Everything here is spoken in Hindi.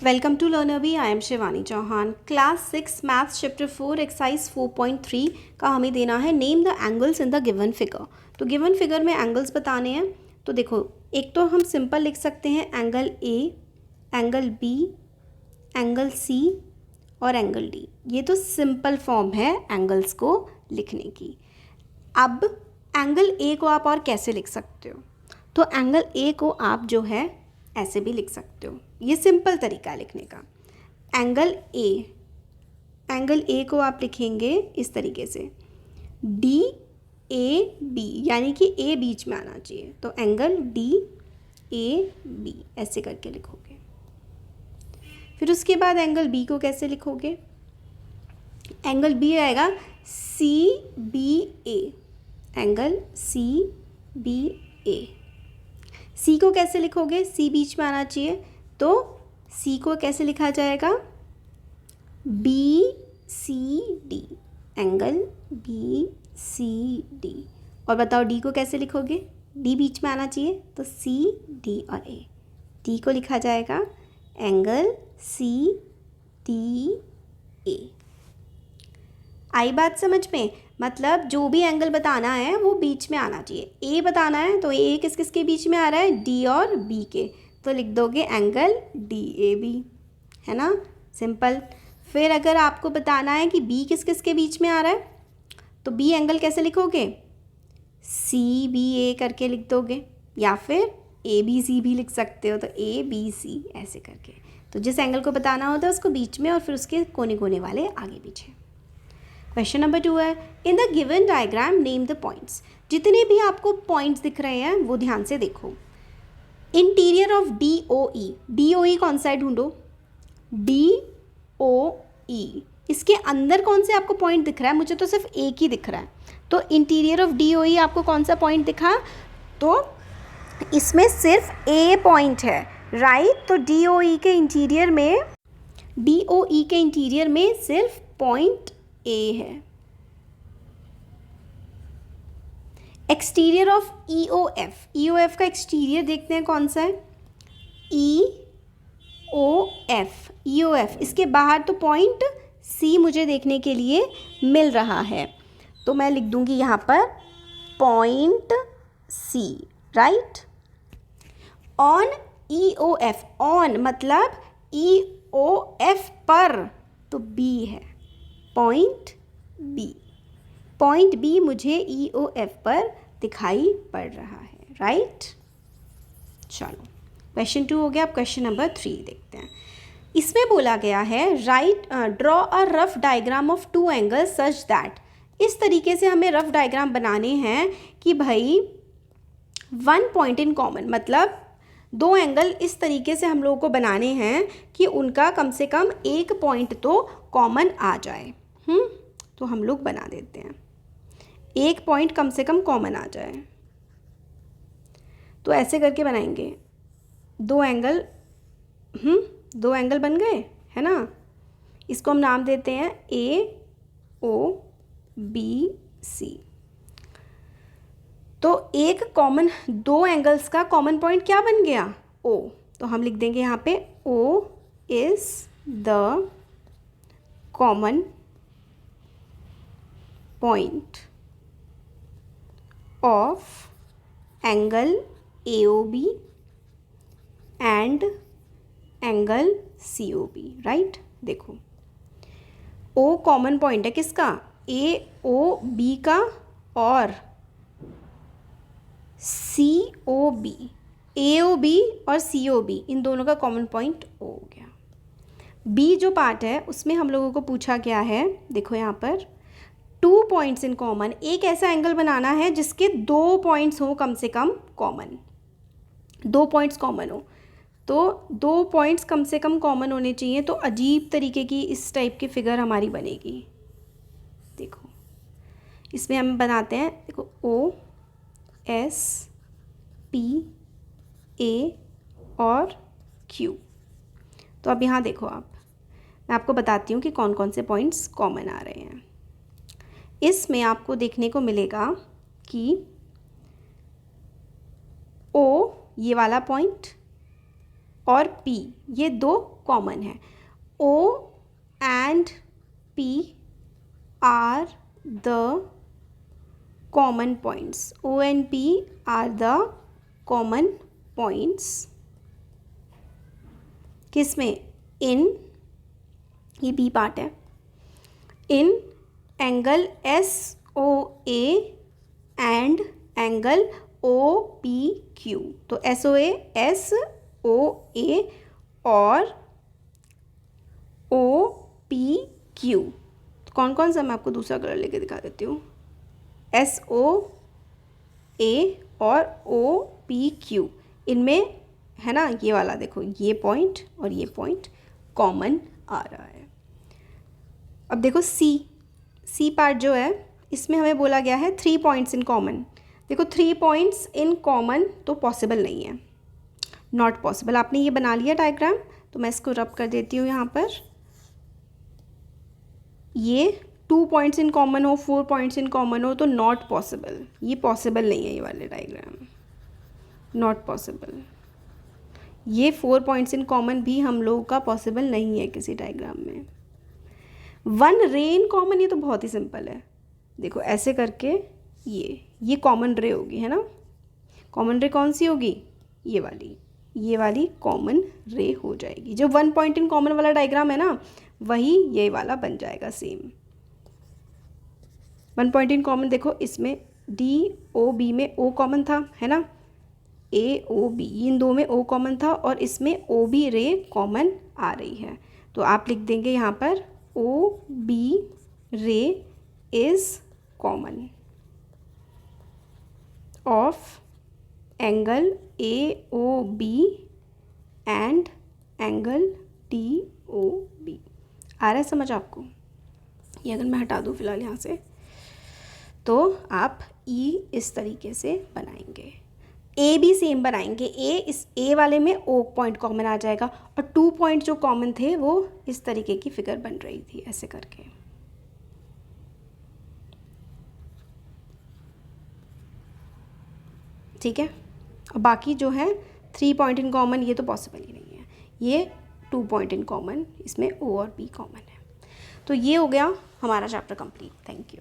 Welcome to LearnerBee. I am Shivani Chauhan. Class 6 maths chapter 4 exercise 4.3 का हमें देना है name the angles in the given figure. तो गिवन फिगर में एंगल्स बताने हैं। तो देखो, एक तो हम सिंपल लिख सकते हैं angle A, angle B, angle C और एंगल डी। ये तो सिंपल फॉर्म है एंगल्स को लिखने की। अब एंगल ए को आप और कैसे लिख सकते हो? तो एंगल ए को आप जो है ऐसे भी लिख सकते हो। ये सिंपल तरीका है लिखने का। एंगल ए को आप लिखेंगे इस तरीके से, डी ए बी, यानी कि ए बीच में आना चाहिए। तो एंगल डी ए बी ऐसे करके लिखोगे। फिर उसके बाद एंगल बी को कैसे लिखोगे? एंगल बी आएगा सी बी ए, एंगल सी बी ए। सी को कैसे लिखोगे? सी बीच में आना चाहिए, तो सी को कैसे लिखा जाएगा? B C D, angle B C D. और बताओ डी को कैसे लिखोगे? डी बीच में आना चाहिए, तो सी डी और ए। डी को लिखा जाएगा एंगल सी डी ए। आई बात समझ में? मतलब जो भी एंगल बताना है वो बीच में आना चाहिए। ए बताना है तो ए किस किस के बीच में आ रहा है? डी और बी के। तो लिख दोगे एंगल डी ए बी, है ना? सिंपल। फिर अगर आपको बताना है कि बी किस किस के बीच में आ रहा है, तो बी एंगल कैसे लिखोगे? सी बी ए करके लिख दोगे, या फिर ए बी सी भी लिख सकते हो। तो ए बी सी ऐसे करके। तो जिस एंगल को बताना होता है उसको बीच में और फिर उसके कोने कोने वाले आगे पीछे। क्वेश्चन नंबर 2 है, इन the given diagram name the points. जितने भी आपको पॉइंट्स दिख रहे हैं वो ध्यान से देखो। Interior of D O E, D O E कौन सा है ढूंढो? डी ओ ई, इसके अंदर कौन से आपको पॉइंट दिख रहा है? मुझे तो सिर्फ एक ही दिख रहा है। तो interior of D O E आपको कौन सा पॉइंट दिखा? तो इसमें सिर्फ ए पॉइंट है, राइट? तो डी ओ ई के इंटीरियर में सिर्फ पॉइंट ए है। Exterior of E O F, E O F का एक्सटीरियर देखते हैं कौन सा है? E O F, E O F. इसके बाहर तो पॉइंट सी मुझे देखने के लिए मिल रहा है, तो मैं लिख दूंगी यहाँ पर point C, right? On E O F, on मतलब ई ओ एफ पर, तो बी है, पॉइंट बी। पॉइंट बी मुझे ई ओ एफ पर दिखाई पड़ रहा है, राइट? चलो, क्वेश्चन 2 हो गया। अब क्वेश्चन नंबर 3 देखते हैं। इसमें बोला गया है draw a rough diagram of two angles such that. इस तरीके से हमें रफ डायग्राम बनाने हैं कि भाई वन पॉइंट इन कॉमन, मतलब दो एंगल इस तरीके से हम लोगों को बनाने हैं कि उनका कम से कम एक पॉइंट तो कॉमन आ जाए। तो हम लोग बना देते हैं, एक पॉइंट कम से कम कॉमन आ जाए। तो ऐसे करके बनाएंगे। दो एंगल बन गए, है ना? इसको हम नाम देते हैं ए ओ बी सी। तो एक कॉमन, दो एंगल्स का कॉमन पॉइंट क्या बन गया? ओ। तो हम लिख देंगे यहाँ पे O is the common point of angle A O B and angle C O B, right? देखो, ओ कॉमन पॉइंट है किसका? ए ओ बी का, और सी ओ बी, ए ओ बी और सी ओ बी, इन दोनों का कॉमन पॉइंट ओ हो गया। बी जो पार्ट है उसमें हम लोगों को पूछा गया है, देखो यहाँ पर टू पॉइंट्स इन कॉमन। एक ऐसा एंगल बनाना है जिसके दो पॉइंट्स हो कम से कम कॉमन, दो पॉइंट्स कॉमन हो। तो दो पॉइंट्स कम से कम कॉमन होने चाहिए, तो अजीब तरीके की इस टाइप की फिगर हमारी बनेगी। देखो, इसमें हम बनाते हैं, देखो ओ एस पी ए और क्यू। तो अब यहाँ देखो, मैं आपको बताती हूँ कि कौन कौन से पॉइंट्स कॉमन आ रहे हैं। इसमें आपको देखने को मिलेगा कि ओ ये वाला पॉइंट, और P ये दो कॉमन है। O and P are the common points. O and P are the common points. किस में? इन, ये B पार्ट है, in angle SOA and angle OPQ। तो SOA SOA और OPQ कौन कौन सा, मैं आपको दूसरा कलर लेके दिखा देती हूँ। SOA और OPQ इनमें है ना, ये वाला देखो, ये पॉइंट और ये पॉइंट कॉमन आ रहा है। अब देखो सी पार्ट जो है, इसमें हमें बोला गया है 3 पॉइंट्स इन कॉमन। देखो 3 पॉइंट्स इन कॉमन तो पॉसिबल नहीं है, नॉट पॉसिबल। आपने ये बना लिया डायग्राम, तो मैं इसको रब कर देती हूँ यहाँ पर। ये 2 पॉइंट्स इन कॉमन हो, 4 पॉइंट्स इन कॉमन हो तो नॉट पॉसिबल, ये पॉसिबल नहीं है, ये वाले डायग्राम नॉट पॉसिबल। ये 4 पॉइंट्स इन कॉमन भी हम लोगों का पॉसिबल नहीं है किसी डायग्राम में। 1 रे इन कॉमन, ये तो बहुत ही सिंपल है। देखो ऐसे करके ये कॉमन रे होगी, है ना। कॉमन रे कौन सी होगी? ये वाली कॉमन रे हो जाएगी। जो 1 पॉइंट इन कॉमन वाला डायग्राम है ना, वही ये वाला बन जाएगा सेम। 1 पॉइंट इन कॉमन, देखो इसमें DOB में O कॉमन था, है ना, AOB इन दो में O कॉमन था, और इसमें OB रे कॉमन आ रही है। तो आप लिख देंगे यहाँ पर OB रे is common of angle AOB and angle DOB। आ रहा है समझ आपको? ये अगर मैं हटा दूँ फिलहाल यहाँ से, तो आप E इस तरीके से बनाएंगे, A भी सेम बनाएंगे। इस A वाले में O पॉइंट कॉमन आ जाएगा, और 2 पॉइंट जो कॉमन थे वो इस तरीके की फिगर बन रही थी ऐसे करके। ठीक है, और बाकी जो है 3 पॉइंट इन कॉमन, ये तो पॉसिबल ही नहीं है। ये 2 पॉइंट इन कॉमन, इसमें O और P कॉमन है। तो ये हो गया हमारा चैप्टर कंप्लीट। Thank you.